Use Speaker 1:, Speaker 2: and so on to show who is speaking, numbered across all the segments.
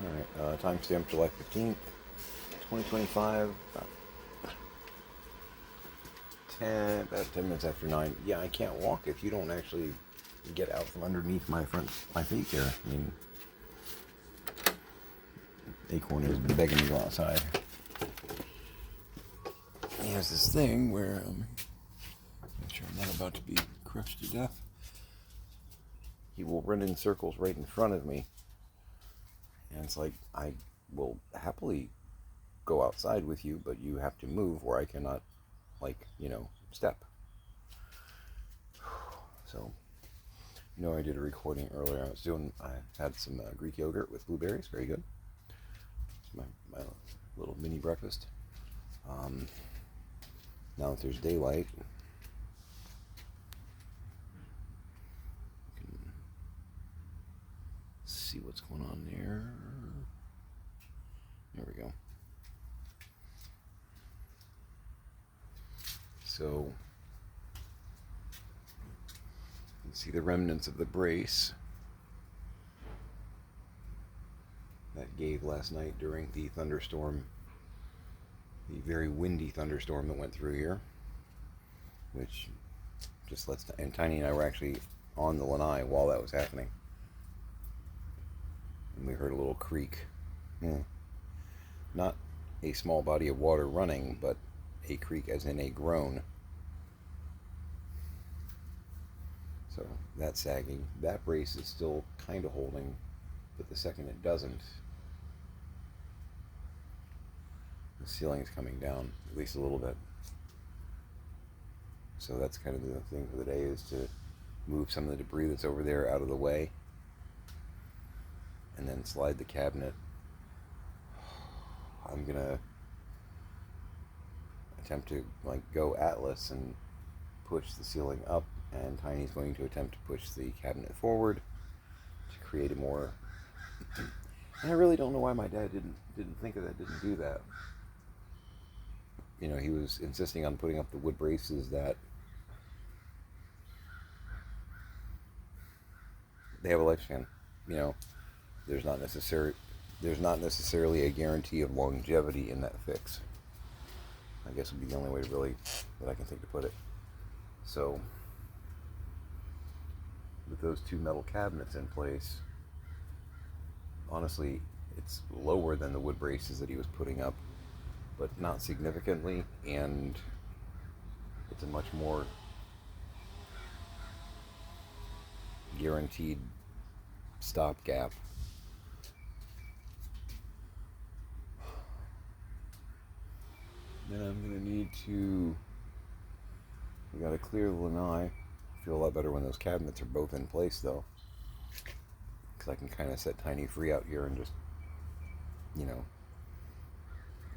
Speaker 1: Alright, timestamp July 15th, 2025, about 10 minutes after 9. Yeah, I can't walk if you don't actually get out from underneath my feet here. I mean, Acorn has been begging me to go outside. He has this thing where, make sure I'm not about to be crushed to death. He will run in circles right in front of me. And it's like, I will happily go outside with you, but you have to move or I cannot, step. So, I did a recording earlier. I had some Greek yogurt with blueberries. Very good. It's my little mini breakfast. Now that there's daylight, you can see what's going on there. There we go. So, you can see the remnants of the brace that gave last night during the thunderstorm, the very windy thunderstorm that went through here, which just and Tiny and I were actually on the lanai while that was happening. And we heard a little creak. Not a small body of water running, but a creak as in a groan. So that's sagging. That brace is still kind of holding, but the second it doesn't, the ceiling is coming down at least a little bit. So that's kind of the thing for the day, is to move some of the debris that's over there out of the way and then slide the cabinet. I'm gonna attempt to go Atlas and push the ceiling up, and Tiny's going to attempt to push the cabinet forward to create a more and I really don't know why my dad didn't think of that, didn't do that. He was insisting on putting up the wood braces that they have a lifespan. There's not necessarily a guarantee of longevity in that fix, I guess would be the only way that I can think to put it. So, with those two metal cabinets in place, honestly, it's lower than the wood braces that he was putting up, but not significantly, and it's a much more guaranteed stopgap. Then I'm going to need to, we got to clear the lanai. I feel a lot better when those cabinets are both in place though, because I can kind of set Tiny free out here and just,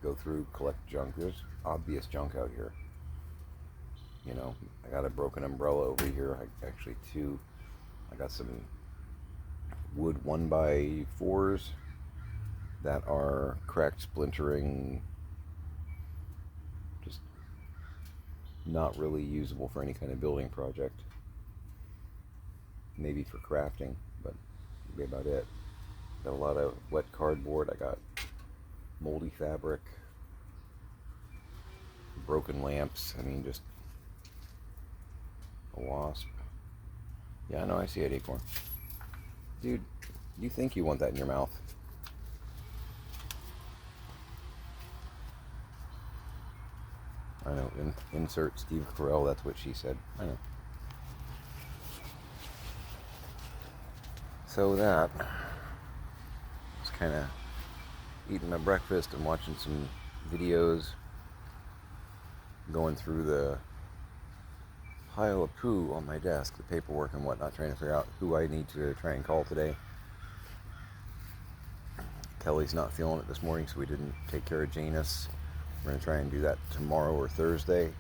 Speaker 1: go through, collect junk. There's obvious junk out here. I got a broken umbrella over here. Actually two. I got some wood 1x4s that are cracked, splintering, just not really usable for any kind of building project. Maybe for crafting, but that'd be about it. Got a lot of wet cardboard. I got moldy fabric, broken lamps. I mean, just a wasp. Yeah, I know, I see it, Acorn. Dude, you think you want that in your mouth. I know, insert Steve Carell, that's what she said. I know. So that, was kind of eating my breakfast and watching some videos, going through the pile of poo on my desk, the paperwork and whatnot, trying to figure out who I need to try and call today. Kelly's not feeling it this morning, so we didn't take care of Janus. We're going to try and do that tomorrow or Thursday,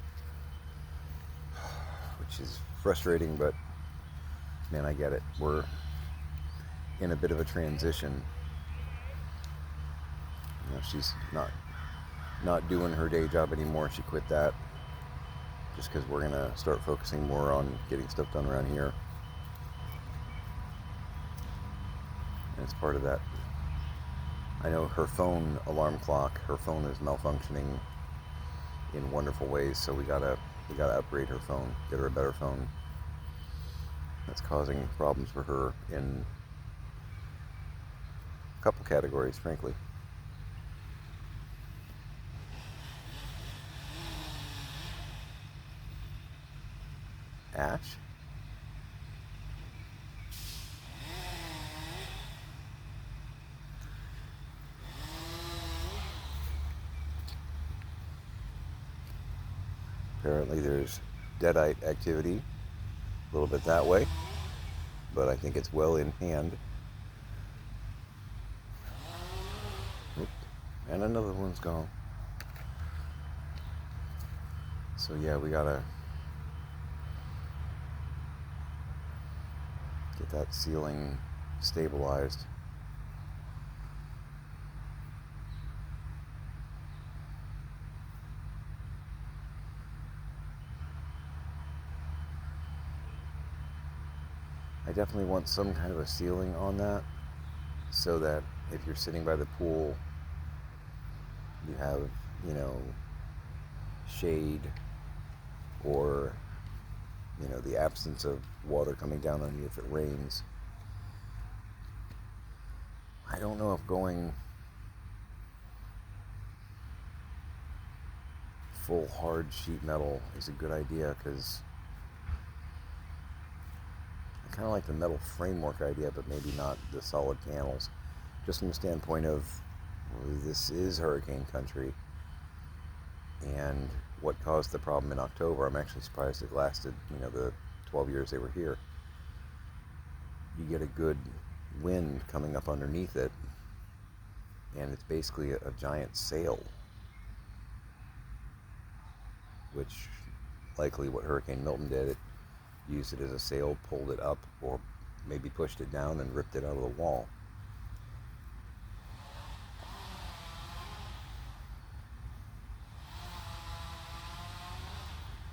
Speaker 1: which is frustrating, but man, I get it. We're in a bit of a transition. She's not doing her day job anymore. She quit that just because we're going to start focusing more on getting stuff done around here. And it's part of that I know her phone alarm clock, her phone is malfunctioning in wonderful ways, so we gotta upgrade her phone, get her a better phone. That's causing problems for her in a couple categories, frankly. Ash? Apparently there's deadite activity, a little bit that way, but I think it's well in hand. Oop, and another one's gone. So yeah, we gotta get that ceiling stabilized. I definitely want some kind of a ceiling on that so that if you're sitting by the pool, you have, you know, shade or, you know, the absence of water coming down on you if it rains. I don't know if going full hard sheet metal is a good idea, because I kind of like the metal framework idea, but maybe not the solid panels. Just from the standpoint of, well, this is hurricane country, and what caused the problem in October, I'm actually surprised it lasted, you know, the 12 years they were here. You get a good wind coming up underneath it, and it's basically a giant sail, which likely what Hurricane Milton did. It used it as a sail, pulled it up, or maybe pushed it down and ripped it out of the wall.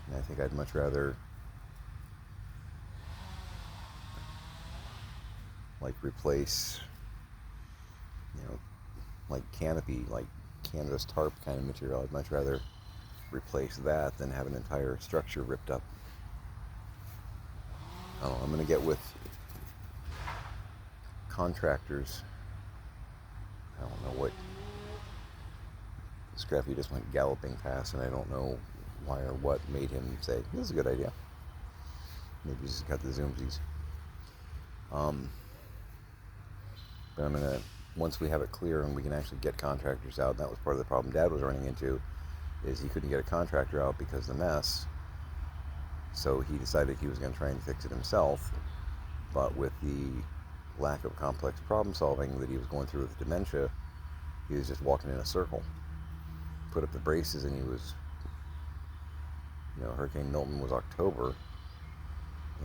Speaker 1: And I think I'd much rather like replace, you know, like canopy, like canvas tarp kind of material. I'd much rather replace that than have an entire structure ripped up. I don't know, I'm going to get with contractors. I don't know what. Scrappy just went galloping past, and I don't know why or what made him say, this is a good idea. Maybe he's just got the zoomsies. But I'm going to, once we have it clear and we can actually get contractors out, and that was part of the problem Dad was running into, is he couldn't get a contractor out because of the mess. So he decided he was going to try and fix it himself. But with the lack of complex problem solving that he was going through with dementia, he was just walking in a circle. Put up the braces, and he was, you know, Hurricane Milton was October,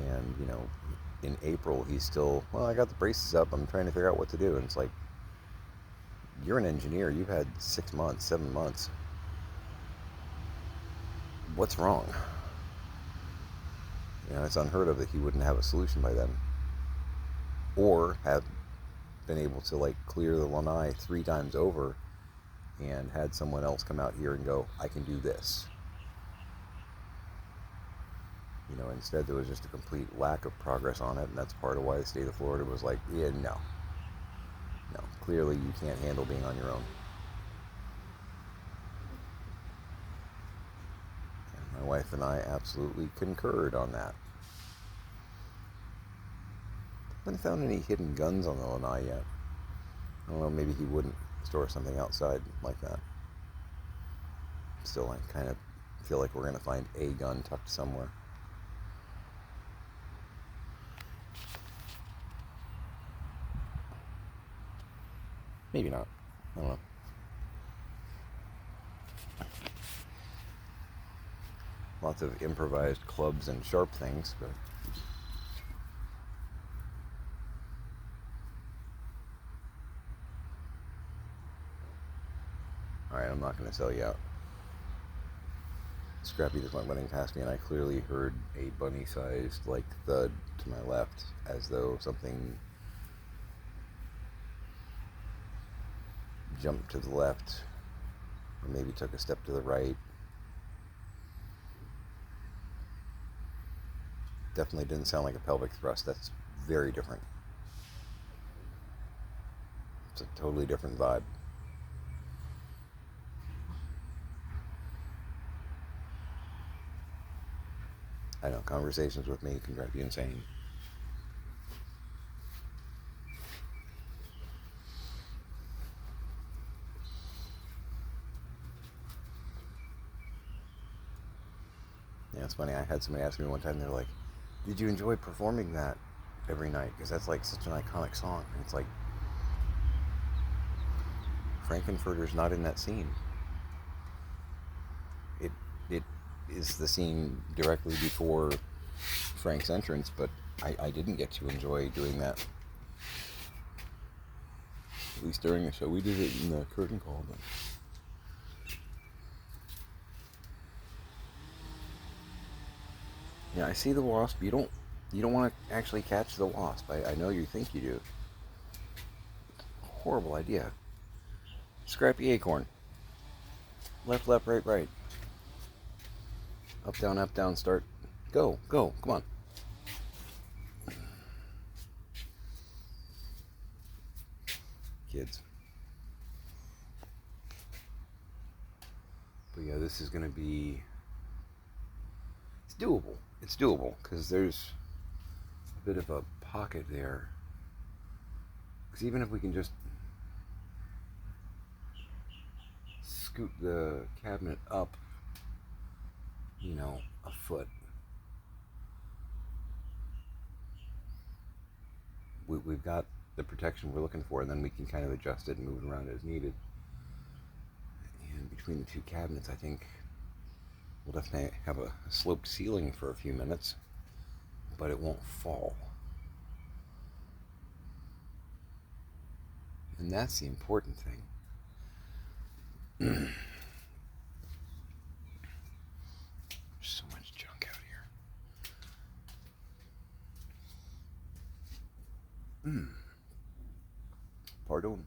Speaker 1: and, you know, in April he's still, well, I got the braces up, I'm trying to figure out what to do. And it's like, you're an engineer, you've had 6 months, 7 months. What's wrong? You know, it's unheard of that he wouldn't have a solution by then, or have been able to like clear the lanai 3 times over and had someone else come out here and go, I can do this. You know, instead there was just a complete lack of progress on it, and that's part of why the state of Florida was like, yeah, no, clearly you can't handle being on your own. And my wife and I absolutely concurred on that. I haven't found any hidden guns on the lanai yet. I don't know, maybe he wouldn't store something outside like that. Still, I kind of feel like we're going to find a gun tucked somewhere. Maybe not. I don't know. Lots of improvised clubs and sharp things, but alright, I'm not going to sell you out. Scrappy just went running past me, and I clearly heard a bunny-sized, like, thud to my left, as though something jumped to the left, or maybe took a step to the right. Definitely didn't sound like a pelvic thrust. That's very different. It's a totally different vibe. I know, conversations with me can drive you insane. Yeah, it's funny. I had somebody ask me one time, they're like, did you enjoy performing that every night? Because that's like such an iconic song. And it's like, Frankenfurter's not in that scene. It is the scene directly before Frank's entrance, but I didn't get to enjoy doing that. At least during the show. We did it in the curtain call, but yeah, I see the wasp. You don't want to actually catch the wasp. I know you think you do. Horrible idea. Scrappy acorn. Left, left, right, right. Up, down, start. Go, go, come on. Kids. But yeah, this is going to be... It's doable. It's doable, because there's a bit of a pocket there. Because even if we can just scoot the cabinet up, a foot, we've got the protection we're looking for, and then we can kind of adjust it and move it around as needed. And between the two cabinets, I think we'll definitely have a sloped ceiling for a few minutes, but it won't fall. And that's the important thing. There's so much junk out here. Pardon.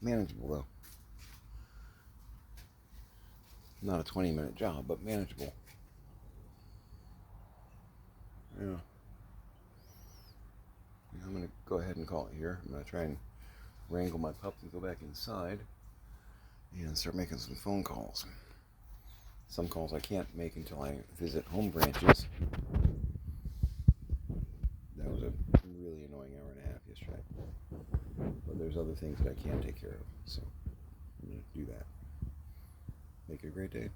Speaker 1: Manageable, though. Not a 20-minute job, but manageable. Yeah. I'm going to go ahead and call it here. I'm going to try and wrangle my pup and go back inside and start making some phone calls. Some calls I can't make until I visit home branches. That was a really annoying hour and a half yesterday. But there's other things that I can take care of, so I'm going to do that. Make it a great day.